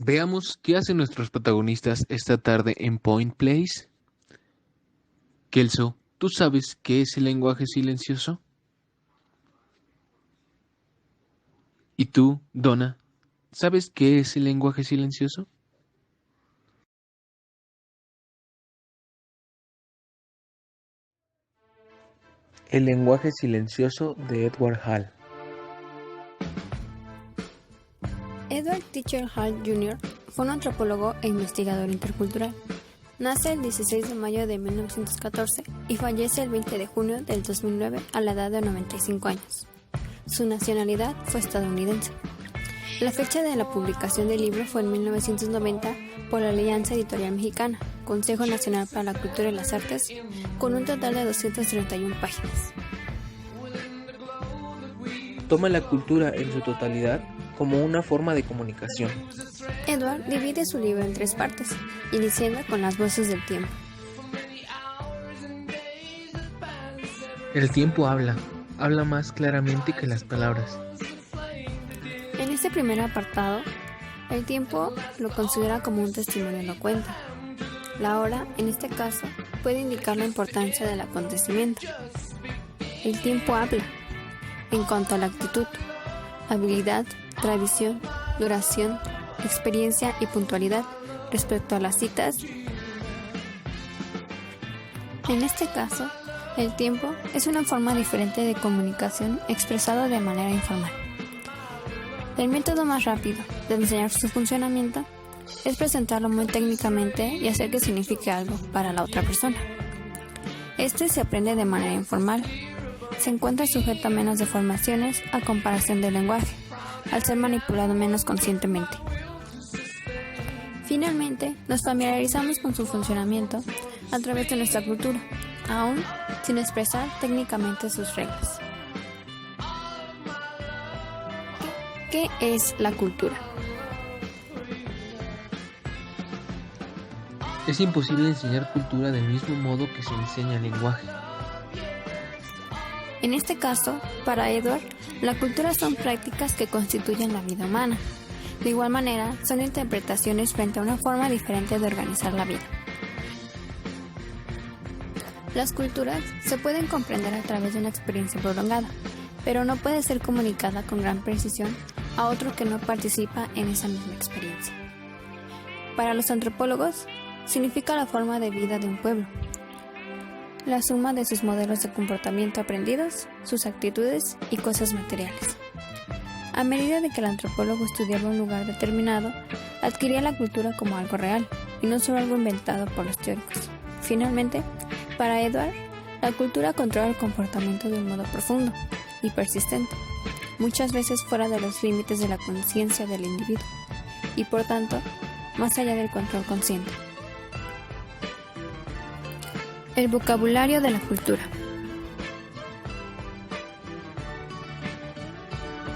Veamos qué hacen nuestros protagonistas esta tarde en Point Place. Kelso, ¿tú sabes qué es el lenguaje silencioso? ¿Y tú, Donna, sabes qué es el lenguaje silencioso? El lenguaje silencioso de Edward Hall. Edward Teacher Hall Jr. fue un antropólogo e investigador intercultural. Nace el 16 de mayo de 1914 y fallece el 20 de junio del 2009 a la edad de 95 años. Su nacionalidad fue estadounidense. La fecha de la publicación del libro fue en 1990 por la Alianza Editorial Mexicana, Consejo Nacional para la Cultura y las Artes, con un total de 231 páginas. Toma la cultura en su totalidad como una forma de comunicación. Edward divide su libro en 3 partes, iniciando con las voces del tiempo. El tiempo habla más claramente que las palabras. En este primer apartado, el tiempo lo considera como un testimonio elocuente. La hora, en este caso, puede indicar la importancia del acontecimiento. El tiempo habla en cuanto a la actitud, habilidad, tradición, duración, experiencia y puntualidad respecto a las citas. En este caso, el tiempo es una forma diferente de comunicación expresado de manera informal. El método más rápido de enseñar su funcionamiento es presentarlo muy técnicamente y hacer que signifique algo para la otra persona. Este se aprende de manera informal. Se encuentra sujeto a menos deformaciones a comparación del lenguaje, al ser manipulado menos conscientemente. Finalmente, nos familiarizamos con su funcionamiento a través de nuestra cultura, aún sin expresar técnicamente sus reglas. ¿Qué es la cultura? Es imposible enseñar cultura del mismo modo que se enseña lenguaje. En este caso, para Edward, la cultura son prácticas que constituyen la vida humana. De igual manera, son interpretaciones frente a una forma diferente de organizar la vida. Las culturas se pueden comprender a través de una experiencia prolongada, pero no puede ser comunicada con gran precisión a otro que no participa en esa misma experiencia. Para los antropólogos, significa la forma de vida de un pueblo, la suma de sus modelos de comportamiento aprendidos, sus actitudes y cosas materiales. A medida de que el antropólogo estudiaba un lugar determinado, adquiría la cultura como algo real y no solo algo inventado por los teóricos. Finalmente, para Edward, la cultura controla el comportamiento de un modo profundo y persistente, muchas veces fuera de los límites de la conciencia del individuo y por tanto, más allá del control consciente. El vocabulario de la cultura.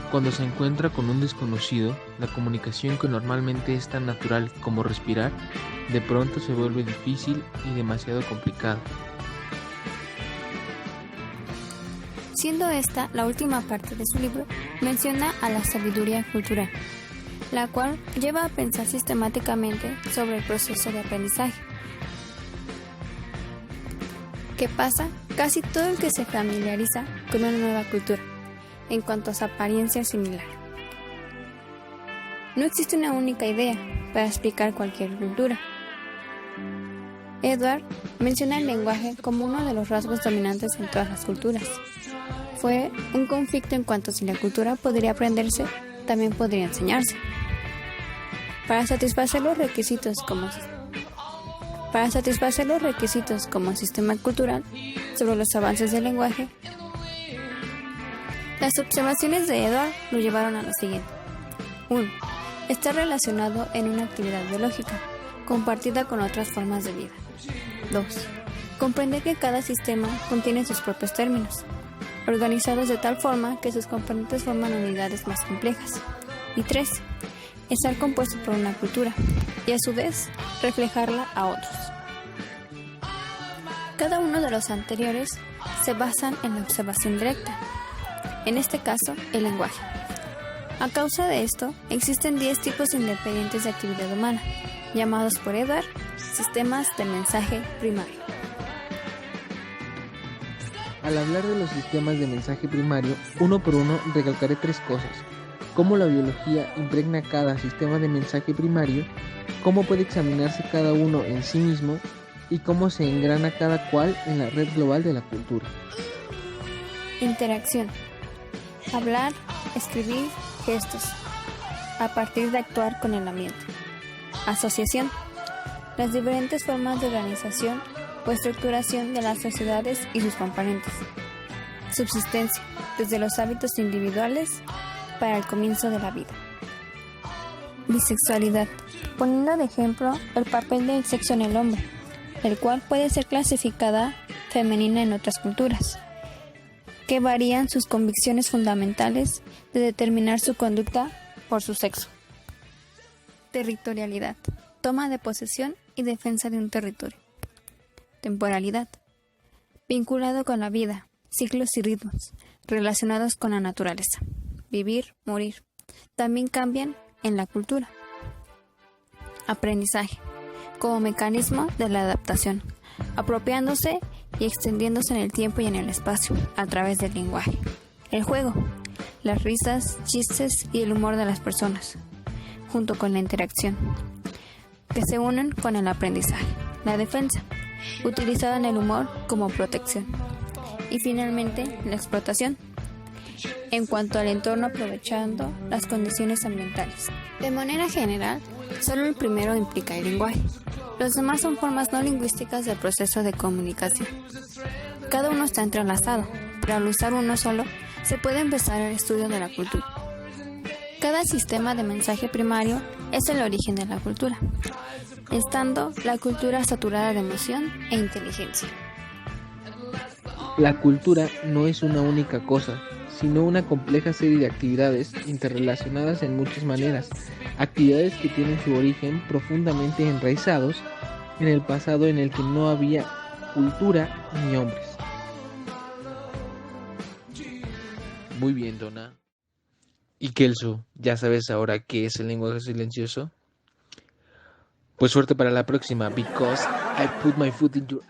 Cuando se encuentra con un desconocido, la comunicación que normalmente es tan natural como respirar, de pronto se vuelve difícil y demasiado complicada. Siendo esta la última parte de su libro, menciona a la sabiduría cultural, la cual lleva a pensar sistemáticamente sobre el proceso de aprendizaje. ¿Qué pasa? Casi todo el que se familiariza con una nueva cultura, en cuanto a su apariencia similar. No existe una única idea para explicar cualquier cultura. Edward menciona el lenguaje como uno de los rasgos dominantes en todas las culturas. Fue un conflicto en cuanto a si la cultura podría aprenderse, también podría enseñarse. Para satisfacer los requisitos como sistema cultural sobre los avances del lenguaje, las observaciones de Edward lo llevaron a lo siguiente. 1. Está relacionado en una actividad biológica, compartida con otras formas de vida. 2. Comprender que cada sistema contiene sus propios términos, organizados de tal forma que sus componentes forman unidades más complejas. Y 3. Estar compuesto por una cultura, y a su vez, reflejarla a otros. Cada uno de los anteriores se basan en la observación directa, en este caso, el lenguaje. A causa de esto, existen 10 tipos independientes de actividad humana, llamados por Edward sistemas de mensaje primario. Al hablar de los sistemas de mensaje primario, uno por uno recalcaré 3 cosas: cómo la biología impregna cada sistema de mensaje primario, cómo puede examinarse cada uno en sí mismo y cómo se engrana cada cual en la red global de la cultura. Interacción. Hablar, escribir, gestos, a partir de actuar con el ambiente. Asociación. Las diferentes formas de organización o estructuración de las sociedades y sus componentes. Subsistencia. Desde los hábitos individuales para el comienzo de la vida. Bisexualidad. Poniendo de ejemplo el papel del sexo en el hombre, el cual puede ser clasificada femenina en otras culturas, que varían sus convicciones fundamentales de determinar su conducta por su sexo. Territorialidad. Toma de posesión y defensa de un territorio. Temporalidad. Vinculado con la vida, ciclos y ritmos, relacionados con la naturaleza. Vivir, morir. También cambian en la cultura. Aprendizaje. Como mecanismo de la adaptación, apropiándose y extendiéndose en el tiempo y en el espacio, a través del lenguaje. El juego. Las risas, chistes y el humor de las personas, junto con la interacción, que se unen con el aprendizaje. La defensa, utilizada en el humor como protección. Y finalmente, la explotación, en cuanto al entorno aprovechando las condiciones ambientales. De manera general, solo el primero implica el lenguaje. Los demás son formas no lingüísticas del proceso de comunicación. Cada uno está entrelazado, pero al usar uno solo, se puede empezar el estudio de la cultura. Cada sistema de mensaje primario es el origen de la cultura, estando la cultura saturada de emoción e inteligencia. La cultura no es una única cosa, sino una compleja serie de actividades interrelacionadas en muchas maneras, actividades que tienen su origen profundamente enraizados en el pasado en el que no había cultura ni hombres. Muy bien, Donna. ¿Y Kelso, ya sabes ahora qué es el lenguaje silencioso? Pues suerte para la próxima, because I put my foot in your